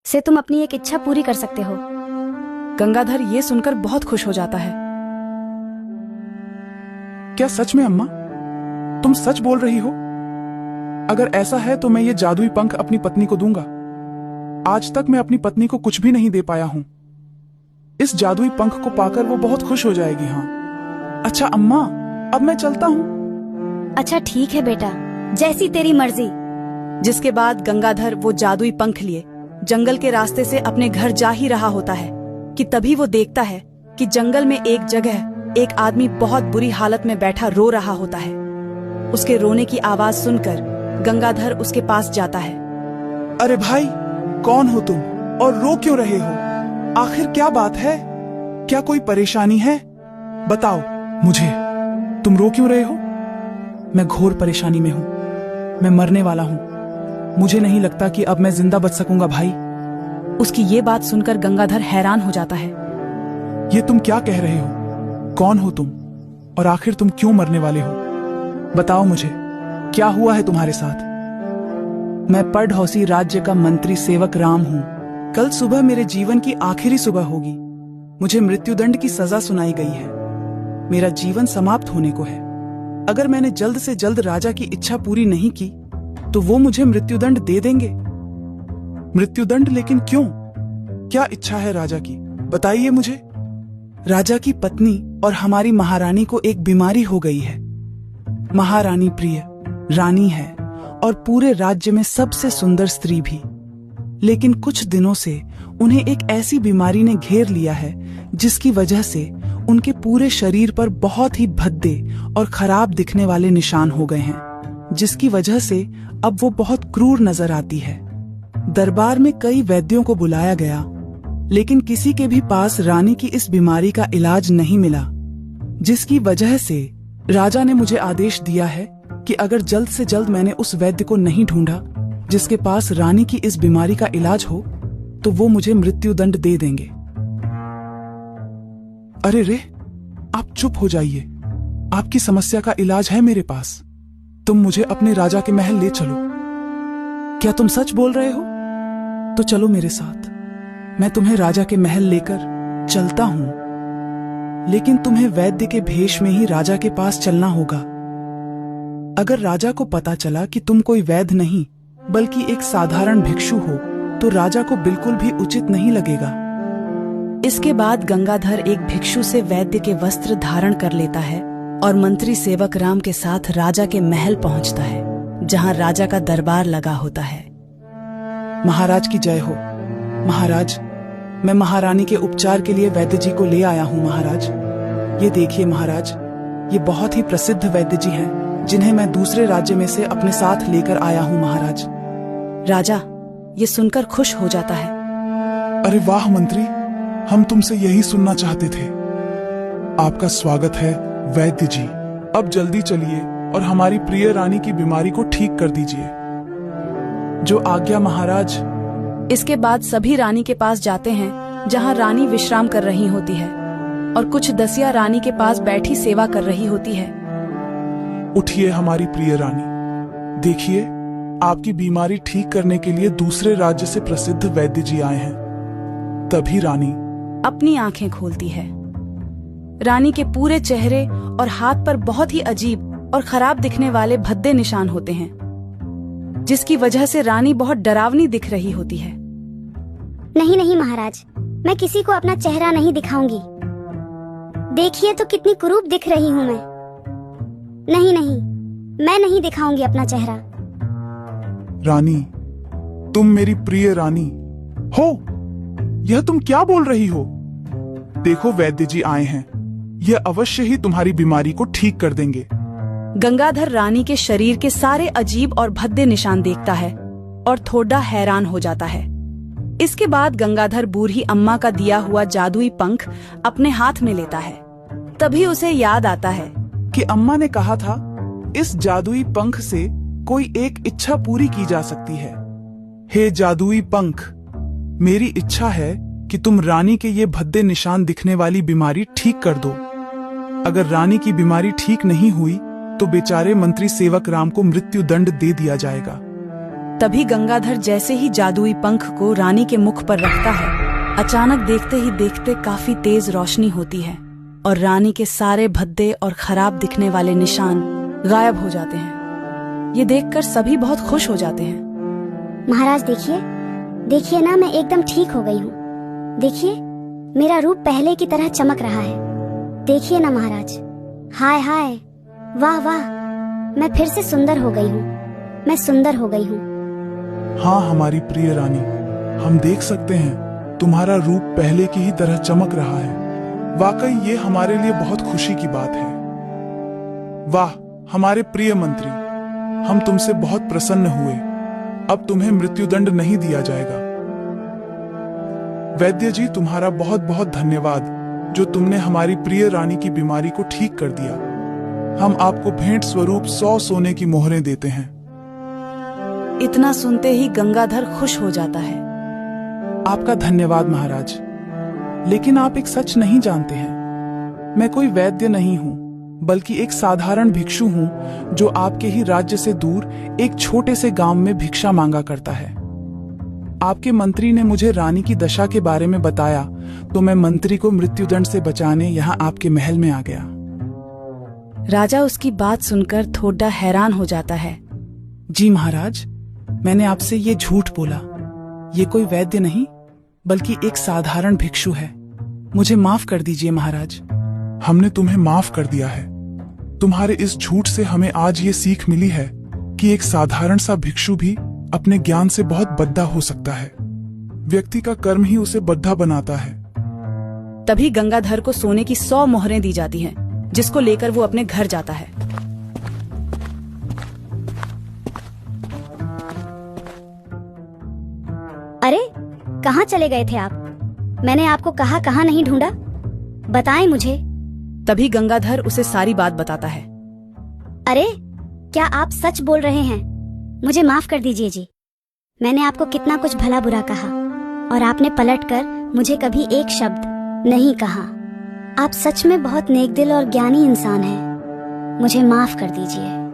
से तुम अपनी एक इच्छा पूरी कर सकते हो। गंगाधर ये सुनकर बहुत खुश हो जाता है। क्या सच में अम्मा, तुम सच बोल रही हो? अगर ऐसा है तो मैं ये जादुई पंख अपनी पत्नी को दूंगा। आज तक मैं अपनी पत्नी को कुछ भी नहीं दे पाया हूं। इस जादुई पंख को पाकर वो बहुत खुश हो जाएगी। हाँ अच्छा अम्मा, अब मैं चलता हूं। अच्छा ठीक है बेटा, जैसी तेरी मर्जी। जिसके बाद गंगाधर वो जादुई पंख लिए जंगल के रास्ते से अपने घर जा ही रहा होता है कि तभी वो देखता है कि जंगल में एक जगह एक आदमी बहुत बुरी हालत में बैठा रो रहा होता है। उसके रोने की आवाज सुनकर गंगाधर उसके पास जाता है। अरे भाई, कौन हो तुम और रो क्यों रहे हो? आखिर क्या बात है? क्या कोई परेशानी है? बताओ मुझे, तुम रो क्यों रहे हो? मैं घोर परेशानी में हूं, मैं मरने वाला हूं। मुझे नहीं लगता कि अब मैं जिंदा बच सकूंगा भाई। उसकी ये बात सुनकर गंगाधर हैरान हो जाता है। ये तुम क्या कह रहे हो? कौन हो तुम और आखिर तुम क्यों मरने वाले हो? बताओ मुझे, क्या हुआ है तुम्हारे साथ? मैं पढ़ौसी राज्य का मंत्री सेवक राम हूं। कल सुबह मेरे जीवन की आखिरी सुबह होगी। मुझे मृत्युदंड की सजा सुनाई गई है। मेरा जीवन समाप्त होने को है। अगर मैंने जल्द से जल्द राजा की इच्छा पूरी नहीं की तो वो मुझे मृत्युदंड दे देंगे। मृत्युदंड? लेकिन क्यों? क्या इच्छा है राजा की? बताइए मुझे। राजा की पत्नी और हमारी महारानी को एक बीमारी हो गई है। महारानी प्रिय रानी है और पूरे राज्य में सबसे सुंदर स्त्री भी। लेकिन कुछ दिनों से उन्हें एक ऐसी बीमारी ने घेर लिया है जिसकी वजह से उनके पूरे शरीर पर बहुत ही भद्दे और खराब दिखने वाले निशान हो गए हैं, जिसकी वजह से अब वो बहुत क्रूर नजर आती है। दरबार में कई वैद्यों को बुलाया गया, लेकिन किसी के भी पास रानी की इस बीमारी का इलाज नहीं मिला, जिसकी वजह से राजा ने मुझे आदेश दिया है कि अगर जल्द से जल्द मैंने उस वैद्य को नहीं ढूंढा जिसके पास रानी की इस बीमारी का इलाज हो तो वो मुझे मृत्युदंड दे देंगे। अरे रे, आप चुप हो जाइए। आपकी समस्या का इलाज है मेरे पास। तुम मुझे अपने राजा के महल ले चलो। क्या तुम सच बोल रहे हो? तो चलो मेरे साथ, मैं तुम्हें राजा के महल लेकर चलता हूं। लेकिन तुम्हें वैद्य के भेष में ही राजा के पास चलना होगा। अगर राजा को पता चला कि तुम कोई वैद्य नहीं बल्कि एक साधारण भिक्षु हो तो राजा को बिल्कुल भी उचित नहीं लगेगा। इसके बाद गंगाधर एक भिक्षु से वैद्य के वस्त्र धारण कर लेता है और मंत्री सेवक राम के साथ राजा के महल पहुंचता है, जहां राजा का दरबार लगा होता है। महाराज की जय हो। महाराज, मैं महारानी के उपचार के लिए वैद्य जी को ले आया हूं। महाराज, ये देखिए महाराज, ये बहुत ही प्रसिद्ध वैद्य जी हैं, जिन्हें मैं दूसरे राज्य में से अपने साथ लेकर आया हूं। महाराज। राजा ये सुनकर खुश हो जाता है। अरे वाह मंत्री, हम तुमसे यही सुनना चाहते थे। आपका स्वागत है वैद्य जी। अब जल्दी चलिए और हमारी प्रिय रानी की बीमारी को ठीक कर दीजिए। जो आज्ञा महाराज। इसके बाद सभी रानी के पास जाते हैं, जहां रानी विश्राम कर रही होती है और कुछ दसिया रानी के पास बैठी सेवा कर रही होती है। उठिए हमारी प्रिय रानी, देखिए आपकी बीमारी ठीक करने के लिए दूसरे राज्य से प्रसिद्ध वैद्य जी आए हैं। तभी रानी अपनी आंखें खोलती है। रानी के पूरे चेहरे और हाथ पर बहुत ही अजीब और खराब दिखने वाले भद्दे निशान होते हैं, जिसकी वजह से रानी बहुत डरावनी दिख रही होती है। नहीं नहीं महाराज, मैं किसी को अपना चेहरा नहीं दिखाऊंगी। देखिए तो कितनी कुरूप दिख रही हूँ मैं। नहीं नहीं, मैं नहीं दिखाऊंगी अपना चेहरा। रानी, तुम मेरी प्रिय रानी हो? यह तुम क्या बोल रही हो? देखो वैद्य जी आए हैं, यह अवश्य ही तुम्हारी बीमारी को ठीक कर देंगे। गंगाधर रानी के शरीर के सारे अजीब और भद्दे निशान देखता है और थोड़ा हैरान हो जाता है। इसके बाद गंगाधर बूढ़ी अम्मा का दिया हुआ जादुई पंख अपने हाथ में लेता है। तभी उसे याद आता है कि अम्मा ने कहा था इस जादुई पंख से कोई एक इच्छा पूरी की जा सकती है। हे जादुई पंख, मेरी इच्छा है कि तुम रानी के ये भद्दे निशान दिखने वाली बीमारी ठीक कर दो। अगर रानी की बीमारी ठीक नहीं हुई तो बेचारे मंत्री सेवक राम को मृत्यु दंड दे दिया जाएगा। तभी गंगाधर जैसे ही जादुई पंख को रानी के मुख पर रखता है, अचानक देखते ही देखते काफी तेज रोशनी होती है और रानी के सारे भद्दे और खराब दिखने वाले निशान गायब हो जाते हैं। ये देखकर सभी बहुत खुश हो जाते हैं। महाराज देखिए, देखिए ना, मैं एकदम ठीक हो गई हूँ। देखिए, मेरा रूप पहले की तरह चमक रहा है। देखिए ना महाराज, हाय हाय, वाह वाह, मैं फिर से सुंदर हो गई हूँ। मैं सुंदर हो गई हूँ। हाँ हमारी प्रिय रानी, हम देख सकते हैं तुम्हारा रूप पहले की ही तरह चमक रहा है। वाकई ये हमारे लिए बहुत खुशी की बात है। वाह हमारे प्रिय मंत्री, हम तुमसे बहुत प्रसन्न हुए। अब तुम्हें मृत्युदंड नहीं दिया जाएगा। वैद्य जी, तुम्हारा बहुत बहुत धन्यवाद जो तुमने हमारी प्रिय रानी की बीमारी को ठीक कर दिया। हम आपको भेंट स्वरूप 100 सोने की मोहरें देते हैं। इतना सुनते ही गंगाधर खुश हो जाता है। आपका धन्यवाद महाराज, लेकिन आप एक सच नहीं जानते हैं। मैं कोई वैद्य नहीं हूँ, बल्कि एक साधारण भिक्षु हूँ जो आपके ही राज्य से दूर एक छोटे से गांव में भिक्षा मांगा करता है। आपके मंत्री ने मुझे रानी की दशा के बारे में बताया, तो मैं मंत्री को मृत्युदंड से बचाने यहाँ आपके महल में आ गया। राजा उसकी बात सुनकर थोड़ा हैरान हो जाता है। जी महाराज, मैंने आपसे ये झूठ बोला। ये कोई वैद्य नहीं, बल्कि एक साधारण भिक्षु है। मुझे माफ कर दीजिए महाराज। हमने तुम्हें माफ कर दिया है। तुम्हारे इस झूठ से हमें आज ये सीख मिली है कि एक साधारण सा भिक्षु भी अपने ज्ञान से बहुत बद्धा हो सकता है। व्यक्ति का कर्म ही उसे बद्धा बनाता है। तभी गंगाधर को सोने की 100 मोहरें दी जाती हैं, जिसको लेकर वो अपने घर जाता है। अरे, कहाँ चले गए थे आप? मैंने आपको कहाँ नहीं ढूंढा, बताएं मुझे। तभी गंगाधर उसे सारी बात बताता है। अरे, क्या आप सच बोल रहे हैं? मुझे माफ कर दीजिए जी। मैंने आपको कितना कुछ भला बुरा कहा और आपने पलटकर मुझे कभी एक शब्द नहीं कहा। आप सच में बहुत नेक दिल और ज्ञानी इंसान हैं। मुझे माफ कर दीजिए।